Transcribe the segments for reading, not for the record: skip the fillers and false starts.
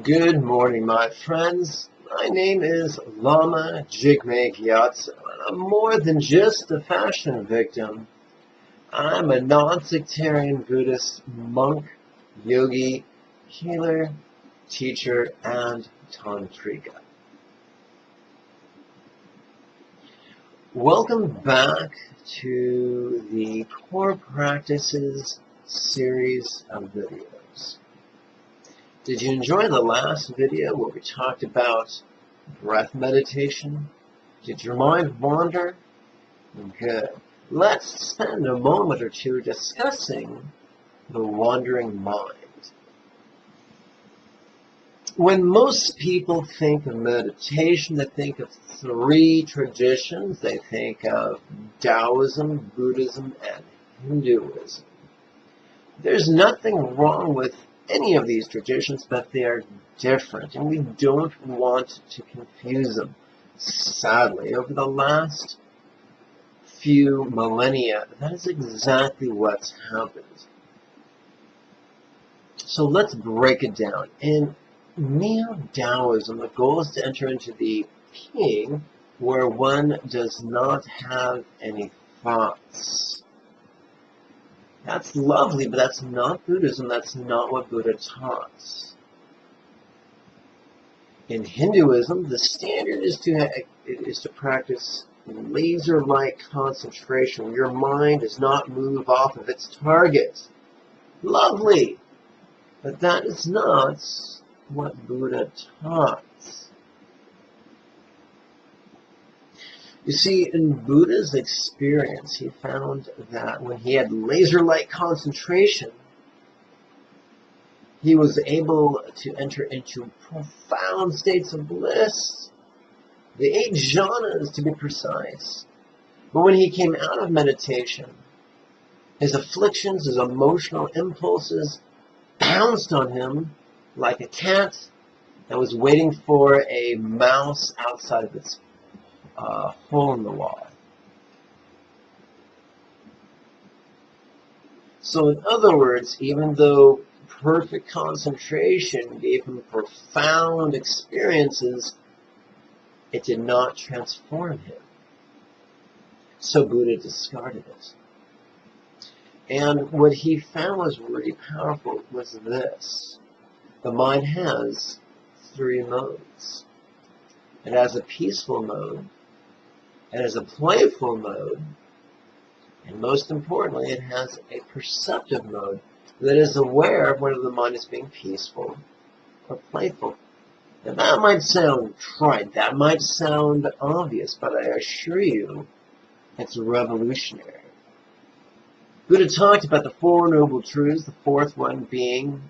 Good morning, my friends. My name is Lama Jigme. I'm more than just a fashion victim. I'm a non-sectarian Buddhist monk, yogi, healer, teacher, and tantrika. Welcome back to the Core Practices series of videos. Did you enjoy the last video where we talked about breath meditation? Did your mind wander? Good. Let's spend a moment or two discussing the wandering mind. When most people think of meditation, they think of three traditions. They think of Taoism, Buddhism, and Hinduism. There's nothing wrong with any of these traditions, but they are different, and we don't want to confuse them. Sadly, over the last few millennia, that is exactly what's happened. So let's break it down. In Neo-Taoism, the goal is to enter into the king where one does not have any thoughts. That's lovely, but that's not Buddhism. That's not what Buddha taught. In Hinduism, the standard is to practice laser-like concentration, where your mind does not move off of its target. Lovely, but that is not what Buddha taught. You see, in Buddha's experience, he found that when he had laser-like concentration, he was able to enter into profound states of bliss, the 8 jhanas to be precise. But when he came out of meditation, his afflictions, his emotional impulses pounced on him like a cat that was waiting for a mouse outside of its hole in the wall. So in other words, even though perfect concentration gave him profound experiences, it did not transform him. So Buddha discarded it. And what he found was really powerful was this. The mind has 3 modes. It has a peaceful mode, it has a playful mode, and most importantly, it has a perceptive mode that is aware of whether the mind is being peaceful or playful. Now that might sound trite, that might sound obvious, but I assure you, it's revolutionary. Buddha talked about the 4 noble truths, the 4th one being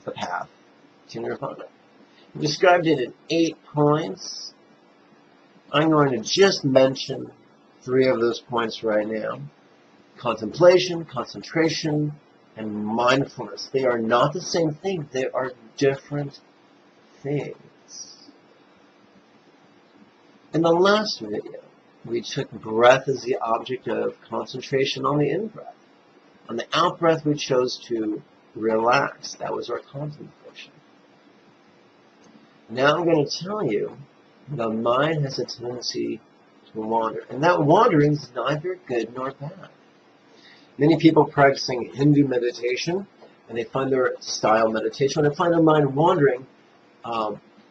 the path to nirvana. He described it in 8 points. I'm going to just mention 3 of those points right now. Contemplation, concentration, and mindfulness. They are not the same thing. They are different things. In the last video, we took breath as the object of concentration on the in-breath. On the out-breath, we chose to relax. That was our contemplation. Now I'm going to tell you the mind has a tendency to wander. And that wandering is neither good nor bad. Many people practicing Hindu meditation, and they find their style meditation, when they find their mind wandering,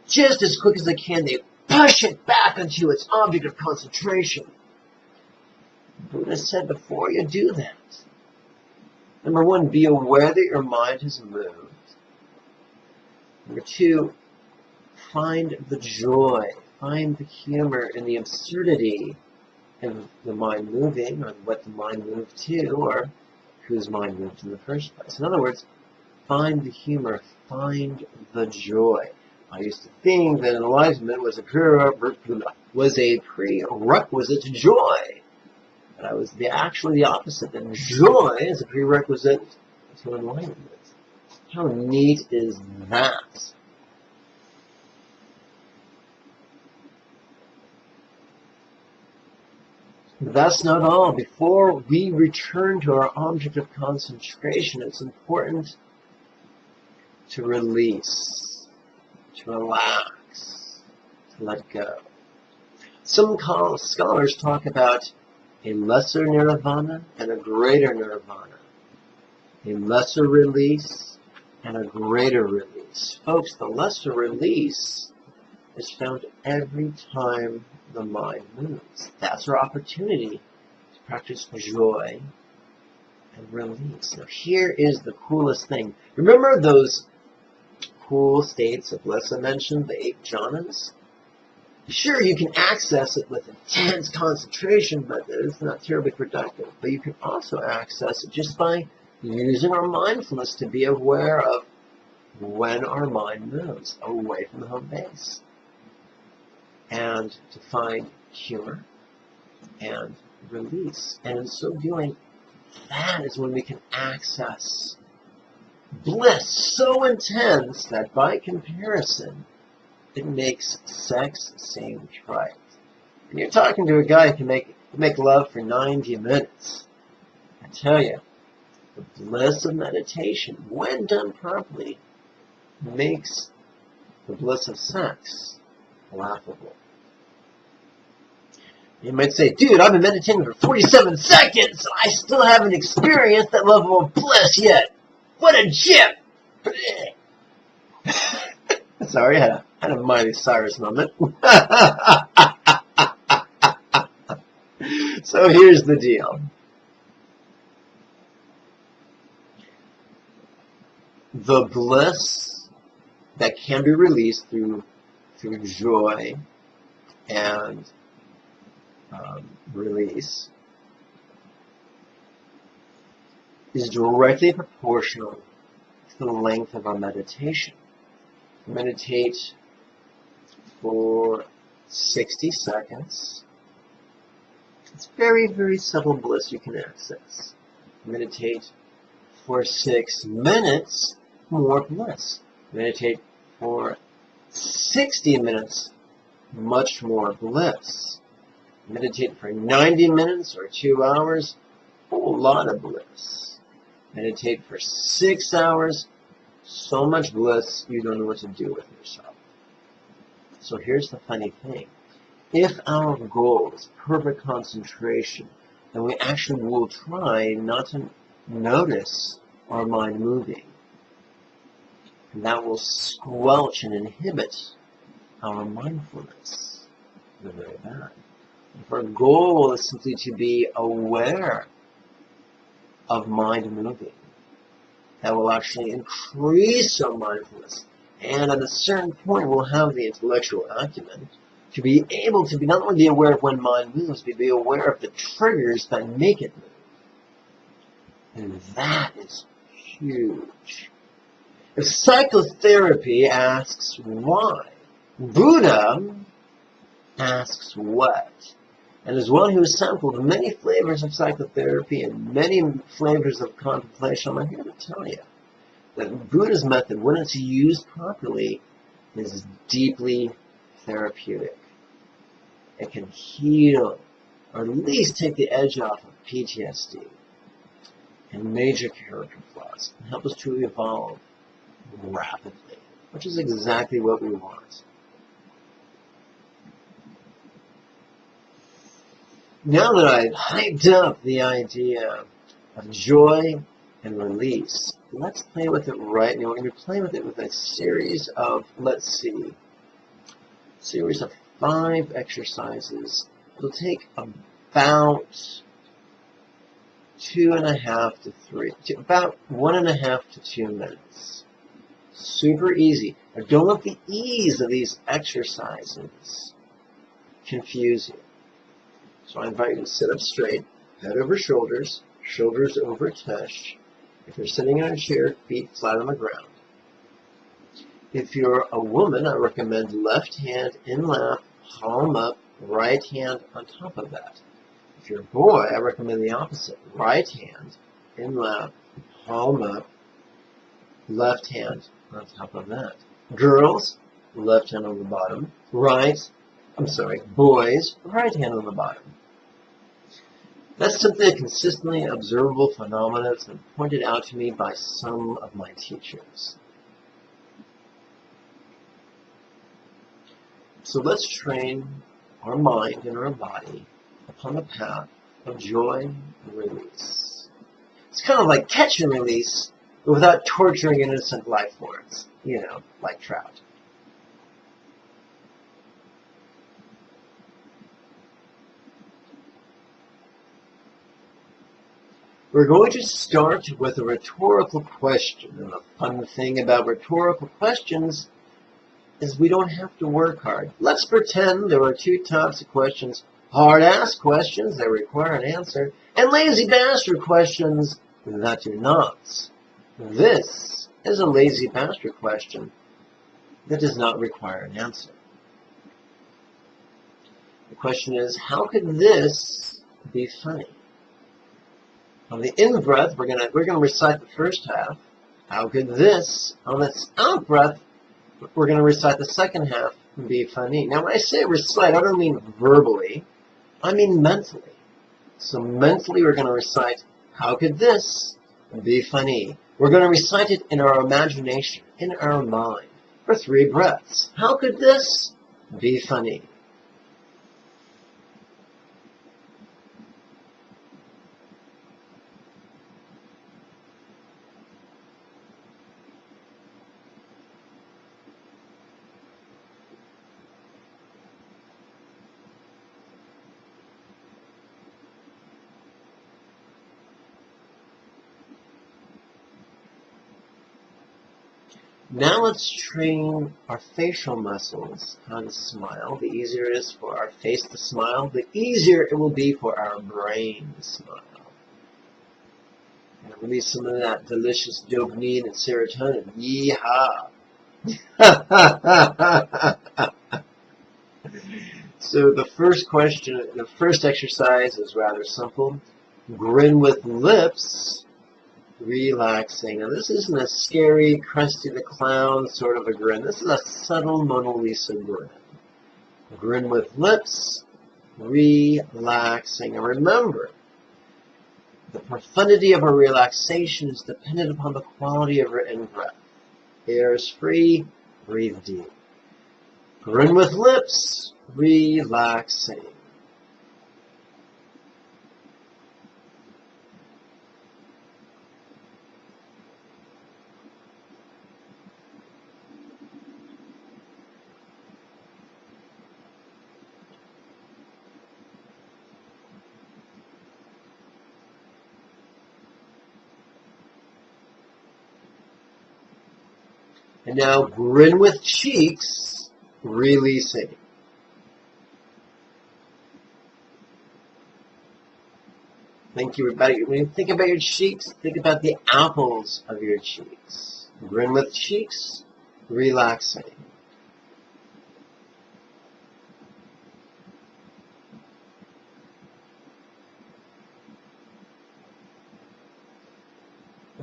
just as quick as they can, they push it back into its object of concentration. Buddha said before you do that, number 1, be aware that your mind has moved. Number 2, find the joy, find the humor in the absurdity of the mind moving, or what the mind moved to, or whose mind moved in the first place. In other words, find the humor, find the joy. I used to think that enlightenment was a prerequisite to joy. But I was actually the opposite, that joy is a prerequisite to enlightenment. How neat is that? But that's not all. Before we return to our object of concentration, it's important to release. to relax, to let go. Some scholars talk about a lesser nirvana and a greater nirvana, a lesser release and a greater release. Folks, the lesser release is found every time the mind moves. That's our opportunity to practice joy and release. Now, here is the coolest thing. Remember those cool states of bliss I mentioned, the 8 jhanas? Sure, you can access it with intense concentration, but it's not terribly productive. But you can also access it just by using our mindfulness to be aware of when our mind moves away from the home base, and to find humor and release. And in so doing, that is when we can access bliss so intense that by comparison, it makes sex seem trite. And you're talking to a guy who can make love for 90 minutes. I tell you, the bliss of meditation, when done properly, makes the bliss of sex laughable. You might say, dude, I've been meditating for 47 seconds and I still haven't experienced that level of bliss yet. What a chip! Sorry, I had a Miley Cyrus moment. So here's the deal. The bliss that can be released through joy and release is directly proportional to the length of our meditation. Meditate for 60 seconds. It's very, very subtle bliss you can access. Meditate for 6 minutes, more bliss. Meditate for 60 minutes, much more bliss. Meditate for 90 minutes or 2 hours, a whole lot of bliss. Meditate for 6 hours, so much bliss you don't know what to do with yourself. So here's the funny thing. If our goal is perfect concentration, then we actually will try not to notice our mind moving. And that will squelch and inhibit our mindfulness. They're very bad. If our goal is simply to be aware of mind moving, that will actually increase our mindfulness. And at a certain point, we'll have the intellectual acumen to be able to not only be aware of when mind moves, but be aware of the triggers that make it move. And that is huge. If psychotherapy asks why, Buddha asks what. And as one who has sampled many flavors of psychotherapy and many flavors of contemplation, I'm here to tell you that Buddha's method, when it's used properly, is deeply therapeutic. It can heal, or at least take the edge off of PTSD and major character flaws, and help us to evolve rapidly, which is exactly what we want. Now that I've hyped up the idea of joy and release, let's play with it right now. We're going to play with it with a series of, series of 5 exercises. It'll take about 2.5 to 3, about 1.5 to 2 minutes. Super easy. But don't let the ease of these exercises confuse you. So I invite you to sit up straight, head over shoulders, shoulders over chest. If you're sitting in a chair, feet flat on the ground. If you're a woman, I recommend left hand in lap, palm up, right hand on top of that. If you're a boy, I recommend the opposite. Right hand in lap, palm up, left hand on top of that. Girls, left hand on the bottom, boys, right hand on the bottom. That's simply a consistently observable phenomenon that's been pointed out to me by some of my teachers. So let's train our mind and our body upon the path of joy and release. It's kind of like catch and release, but without torturing innocent life forms, like trout. We're going to start with a rhetorical question. And the fun thing about rhetorical questions is we don't have to work hard. Let's pretend there are two types of questions: hard-ass questions that require an answer, and lazy bastard questions that do not. This is a lazy bastard question that does not require an answer. The question is, how could this be funny? On the in-breath, we're gonna recite the first half. How could this? On the out-breath, we're going to recite the second half and be funny. Now, when I say recite, I don't mean verbally. I mean mentally. So mentally, we're going to recite, how could this be funny? We're going to recite it in our imagination, in our mind, for 3 breaths. How could this be funny? Now let's train our facial muscles how to smile. The easier it is for our face to smile, the easier it will be for our brain to smile. And release some of that delicious dopamine and serotonin. Yeehaw! So the first exercise is rather simple. Grin with lips. Relaxing. Now this isn't a scary, Krusty the Clown sort of a grin. This is a subtle Mona Lisa grin. Grin with lips, relaxing. And remember, the profundity of our relaxation is dependent upon the quality of our in-breath. Air is free, breathe deep. Grin with lips, relaxing. And now grin with cheeks, releasing. When you think about your cheeks, think about the apples of your cheeks. Grin with cheeks, relaxing.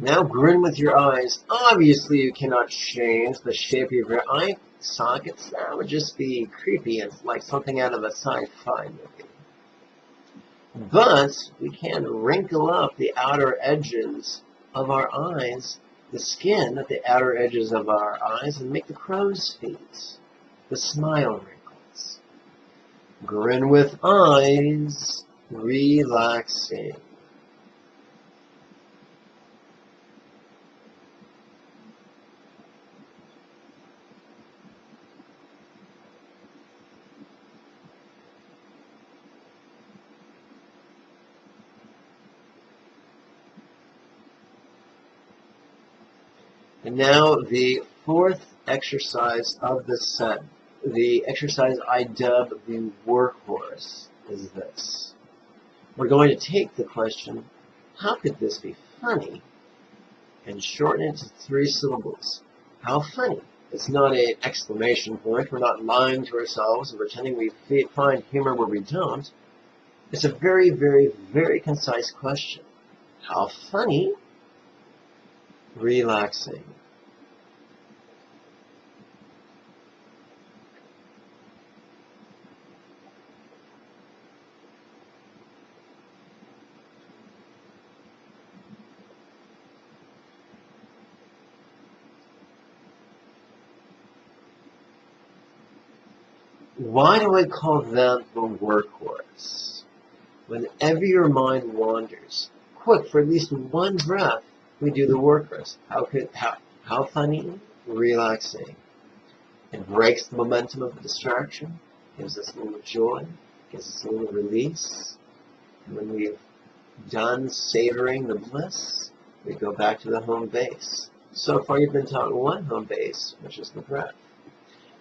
Now grin with your eyes. Obviously, you cannot change the shape of your eye sockets. That would just be creepy and like something out of a sci-fi movie. But we can wrinkle up the outer edges of our eyes, the skin at the outer edges of our eyes, and make the crow's feet, the smile wrinkles. Grin with eyes, relaxing. And now the fourth exercise of the set, the exercise I dub the workhorse, is this. We're going to take the question, how could this be funny, and shorten it to 3 syllables. How funny? It's not an exclamation point. We're not lying to ourselves and pretending we find humor where we don't. It's a very, very, very concise question. How funny? Relaxing. Why do I call that the workhorse? Whenever your mind wanders, quick, for at least one breath, we do the workhorse. How funny? Relaxing. It breaks the momentum of the distraction, gives us a little joy, gives us a little release. And when we've done savoring the bliss, we go back to the home base. So far you've been taught one home base, which is the breath.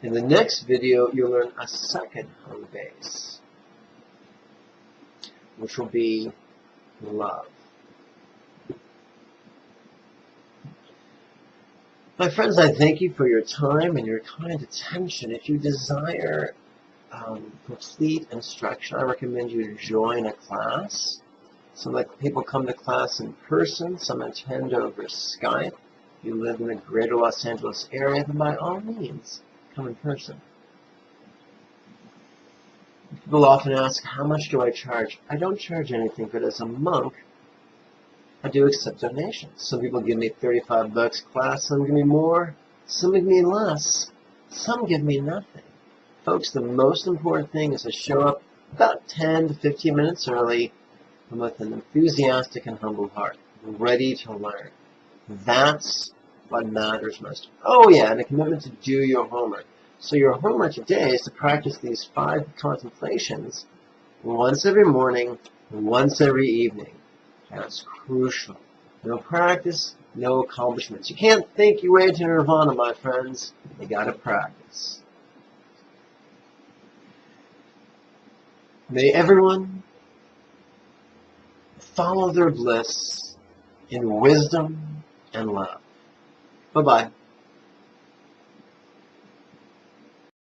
In the next video, you'll learn a second home base, which will be love. My friends, I thank you for your time and your kind attention. If you desire complete instruction, I recommend you join a class. Some people come to class in person, some attend over Skype. If you live in the greater Los Angeles area, then by all means, come in person. People often ask, how much do I charge? I don't charge anything, but as a monk, I do accept donations. Some people give me $35 class, some give me more, some give me less, some give me nothing. Folks, the most important thing is to show up about 10 to 15 minutes early and with an enthusiastic and humble heart, ready to learn. That's what matters most. Oh yeah, and a commitment to do your homework. So your homework today is to practice these 5 contemplations once every morning, once every evening. That's crucial. No practice, no accomplishments. You can't think your way to nirvana, my friends. You gotta practice. May everyone follow their bliss in wisdom and love. Bye-bye.